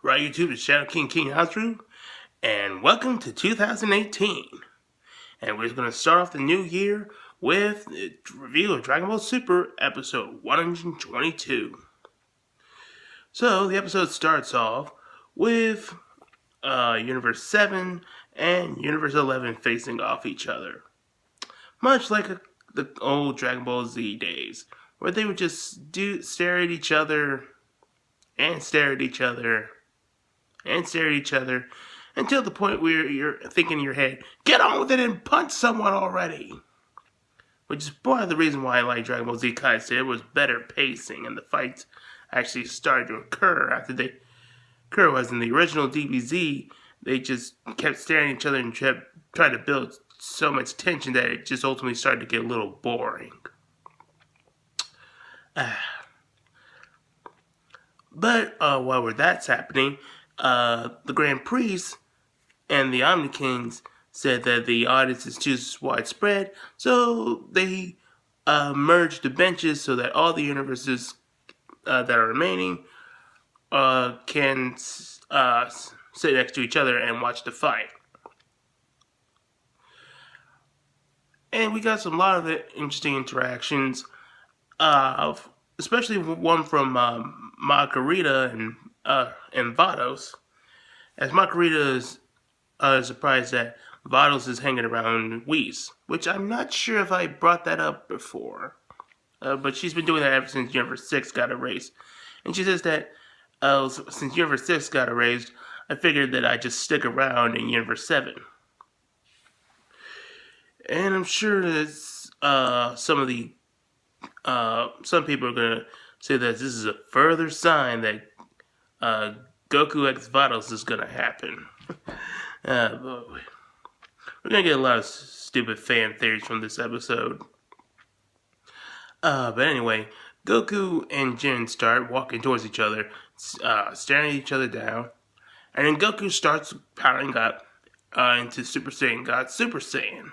Right, YouTube, it's Shadow King Hasru, and welcome to 2018. And we're going to start off the new year with a review of Dragon Ball Super episode 122. So, the episode starts off with Universe 7 and Universe 11 facing off each other. Much like the old Dragon Ball Z days, where they would just stare at each other, and stare at each other, and stare at each other until the point where you're thinking in your head, get on with it and punch someone already. Which is part of the reason why I like Dragon Ball Z Kai. It was better pacing and the fights actually started to occur after they occur. Was in the original DBZ, they just kept staring at each other and tried to build so much tension that it just ultimately started to get a little boring. But while that's happening, the Grand Priest and the Omni Kings said that the audience is too widespread, so they merged the benches so that all the universes that are remaining can sit next to each other and watch the fight. And we got a lot of interesting interactions, especially one from Margarita and Vados. As Margarita is surprised that Vados is hanging around Whis, which I'm not sure if I brought that up before. But she's been doing that ever since Universe 6 got erased. And she says that since Universe 6 got erased, I figured that I'd just stick around in Universe 7. And I'm sure that some people are going to say that this is a further sign that Goku X Vados is going to happen. We're going to get a lot of stupid fan theories from this episode. But anyway, Goku and Jin start walking towards each other, staring at each other down. And then Goku starts powering up into Super Saiyan God Super Saiyan.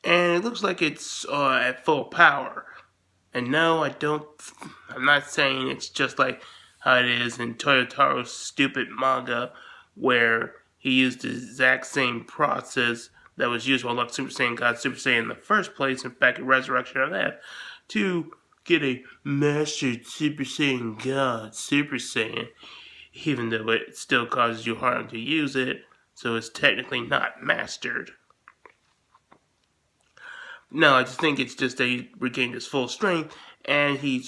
And it looks like it's at full power. And no, I'm not saying it's just like how it is in Toyotaro's stupid manga, where he used the exact same process that was used while Super Saiyan God Super Saiyan in the first place, in fact, in Resurrection of F, to get a mastered Super Saiyan God Super Saiyan, even though it still causes you harm to use it, so it's technically not mastered. No, I just think it's just that he regained his full strength, and he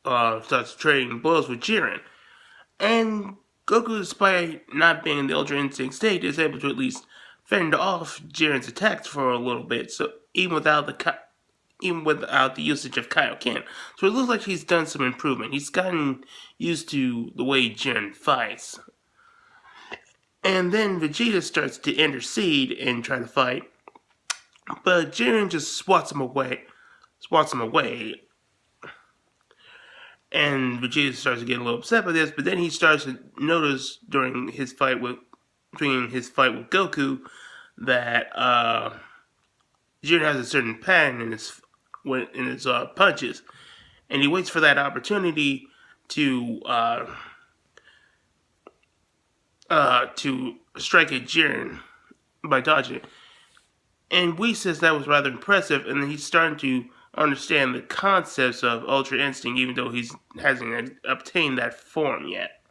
starts trading blows with Jiren. And Goku, despite not being in the Ultra Instinct state, is able to at least fend off Jiren's attacks for a little bit. So even without the usage of Kaioken, so it looks like he's done some improvement. He's gotten used to the way Jiren fights. And then Vegeta starts to intercede and try to fight, but Jiren just swats him away. And Vegeta starts to get a little upset by this, but then he starts to notice during his fight with Goku that Jiren has a certain pattern in his punches, and he waits for that opportunity to strike at Jiren by dodging it. And Whis says that was rather impressive, and then he's starting to understand the concepts of Ultra Instinct, even though he hasn't obtained that form yet.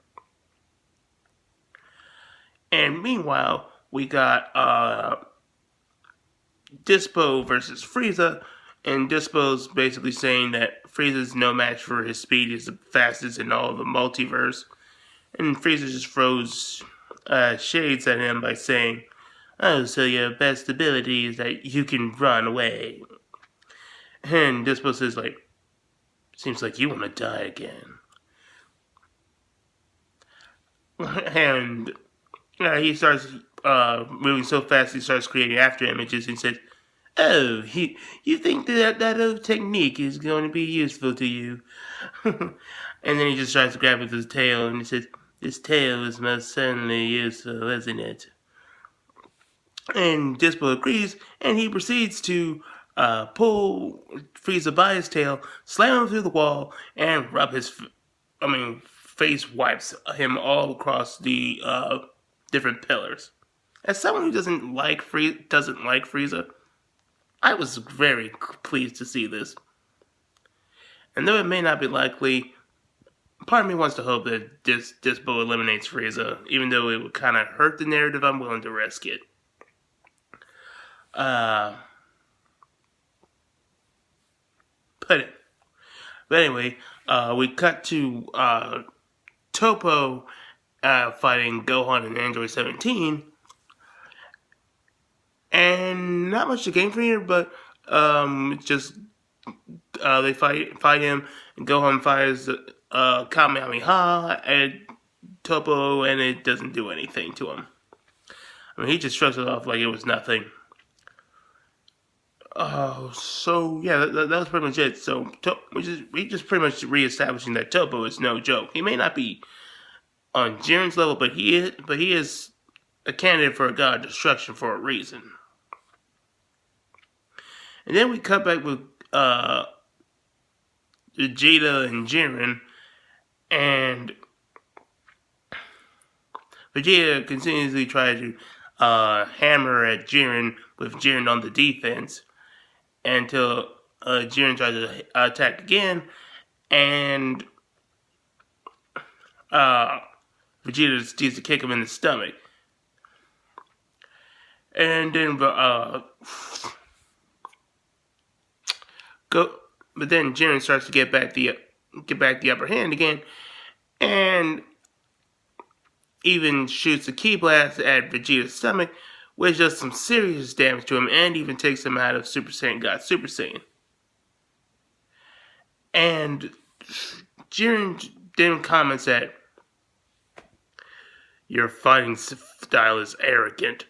And meanwhile, we got Dispo versus Frieza, and Dispo's basically saying that Frieza's no match for his speed. He's the fastest in all of the multiverse. And Frieza just throws shades at him by saying, "Oh, so your best ability is that you can run away." And Dispo says, seems like you want to die again. And he starts moving so fast, he starts creating after images and says, "Oh, you think that old technique is going to be useful to you?" And then he just tries to grab with his tail, and he says, "This tail is most certainly useful, isn't it?" And Dispo agrees, and he proceeds to pull Frieza by his tail, slam him through the wall, and face wipes him all across the different pillars. As someone who doesn't like Frieza, I was very pleased to see this. And though it may not be likely, part of me wants to hope that Dispo eliminates Frieza, even though it would kind of hurt the narrative. I'm willing to risk it. But anyway, we cut to Toppo fighting Gohan and Android 17, and not much to gain from here, but just they fight him, and Gohan fires Kamehameha at Toppo, and it doesn't do anything to him. I mean, he just shrugs it off like it was nothing. So yeah, that was pretty much it. So we just pretty much reestablishing that Toppo is no joke. He may not be on Jiren's level, but he is a candidate for a god of destruction for a reason. And then we cut back with Vegeta and Jiren, and Vegeta continuously tries to hammer at Jiren with Jiren on the defense until Jiren tries to attack again, and Vegeta decides to kick him in the stomach. And then but then Jiren starts to get back the upper hand again, and even shoots a ki blast at Vegeta's stomach, which does some serious damage to him and even takes him out of Super Saiyan God Super Saiyan. And Jiren then comments that your fighting style is arrogant.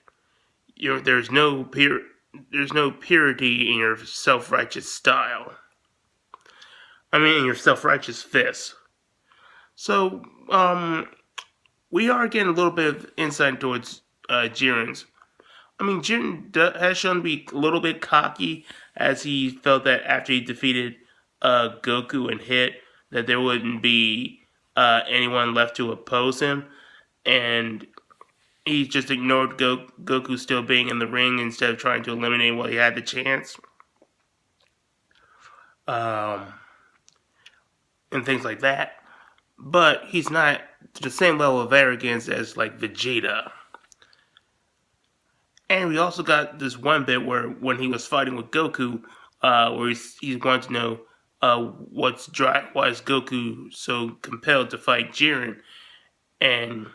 There's no purity in your self-righteous style. I mean, in your self-righteous fists. So, we are getting a little bit of insight towards Jiren's. I mean, Jiren has shown to be a little bit cocky, as he felt that after he defeated Goku and Hit, that there wouldn't be anyone left to oppose him, and he just ignored Goku still being in the ring instead of trying to eliminate him while he had the chance. And things like that. But he's not to the same level of arrogance as, like, Vegeta. And we also got this one bit where when he was fighting with Goku, where he's wanting to know why is Goku so compelled to fight Jiren, and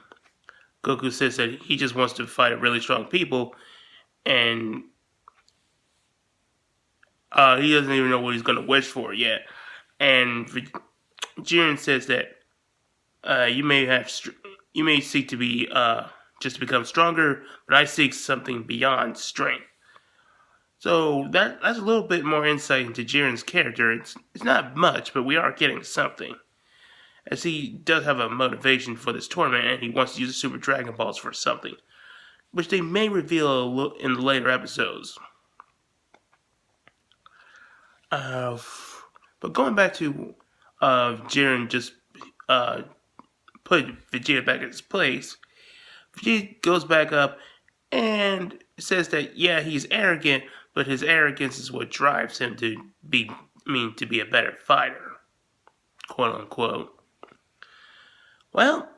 Goku says that he just wants to fight really strong people, and he doesn't even know what he's going to wish for yet. And Jiren says that you may seek to be just to become stronger, but I seek something beyond strength. So that's a little bit more insight into Jiren's character. It's not much, but we are getting something, as he does have a motivation for this tournament, and he wants to use the Super Dragon Balls for something, which they may reveal in the later episodes. But going back to Jiren just put Vegeta back in his place, Vegeta goes back up and says that, yeah, he's arrogant, but his arrogance is what drives him to be a better fighter, quote unquote. Well,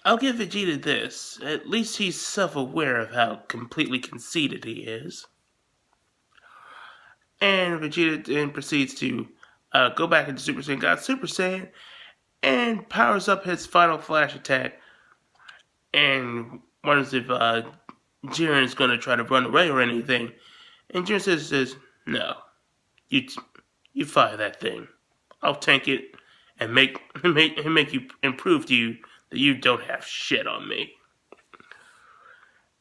I'll give Vegeta this. At least he's self-aware of how completely conceited he is. And Vegeta then proceeds to go back into Super Saiyan God Super Saiyan and powers up his final flash attack and wonders if Jiren is going to try to run away or anything. And Jiren says, no, you fire that thing. I'll tank it and make you prove to you that you don't have shit on me.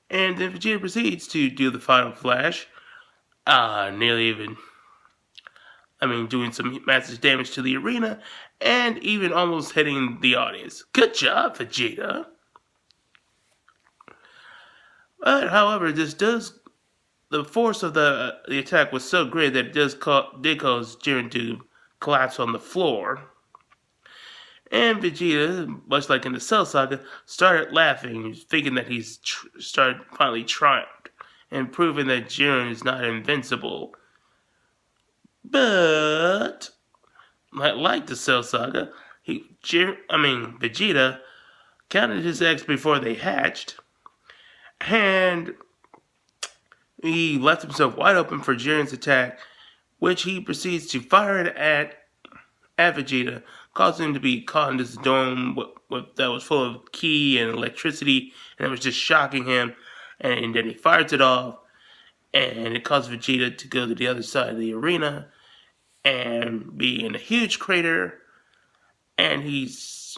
And then Vegeta proceeds to do the final flash, doing some massive damage to the arena, and even almost hitting the audience. Good job, Vegeta. But, however, the force of the attack was so great that it did cause Jiren to collapse on the floor. And Vegeta, much like in the Cell Saga, started laughing, thinking that he's started finally triumphed and proving that Jiren is not invincible. But like the Cell Saga, Vegeta counted his eggs before they hatched, and he left himself wide open for Jiren's attack, which he proceeds to fire it at Vegeta, causing him to be caught in this dome that was full of ki and electricity, and it was just shocking him. And then he fires it off, and it caused Vegeta to go to the other side of the arena and be in a huge crater, and he's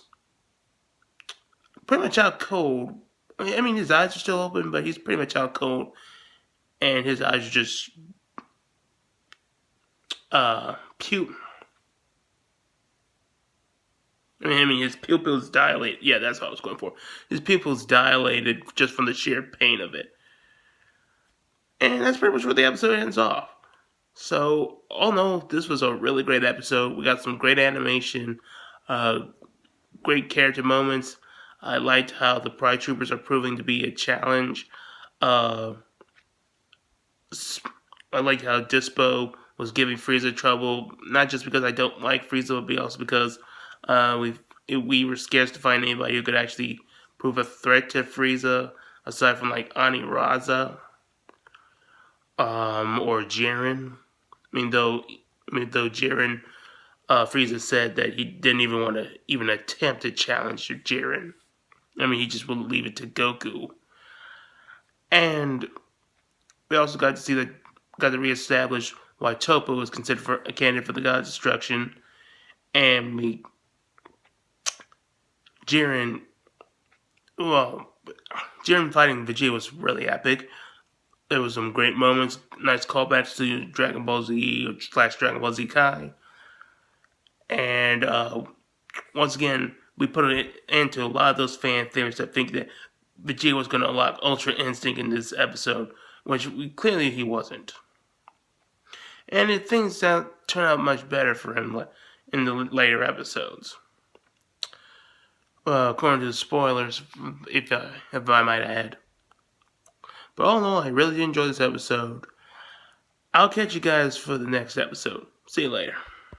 pretty much out cold. I mean, his eyes are still open, but he's pretty much out cold, and his eyes are just puke. His pupils dilated. Yeah, that's what I was going for. His pupils dilated just from the sheer pain of it. And that's pretty much where the episode ends off. So, all in all, this was a really great episode. We got some great animation, great character moments. I liked how the Pride Troopers are proving to be a challenge. I liked how Dispo was giving Frieza trouble, not just because I don't like Frieza, but also because we were scarce to find anybody who could actually prove a threat to Frieza, aside from like Ani Raza or Jiren. Though Jiren, Frieza said that he didn't even want to even attempt to challenge Jiren. He just would leave it to Goku. And we also got to reestablish why Toppo was considered a candidate for the God of Destruction. And Jiren fighting Vegeta was really epic. There was some great moments, nice callbacks to Dragon Ball Z / Dragon Ball Z Kai. And once again, we put it into a lot of those fan theories that think that Vegeta was going to unlock Ultra Instinct in this episode, which clearly he wasn't. And things turned out much better for him in the later episodes. According to the spoilers, if I might add. But all in all, I really did enjoy this episode. I'll catch you guys for the next episode. See you later.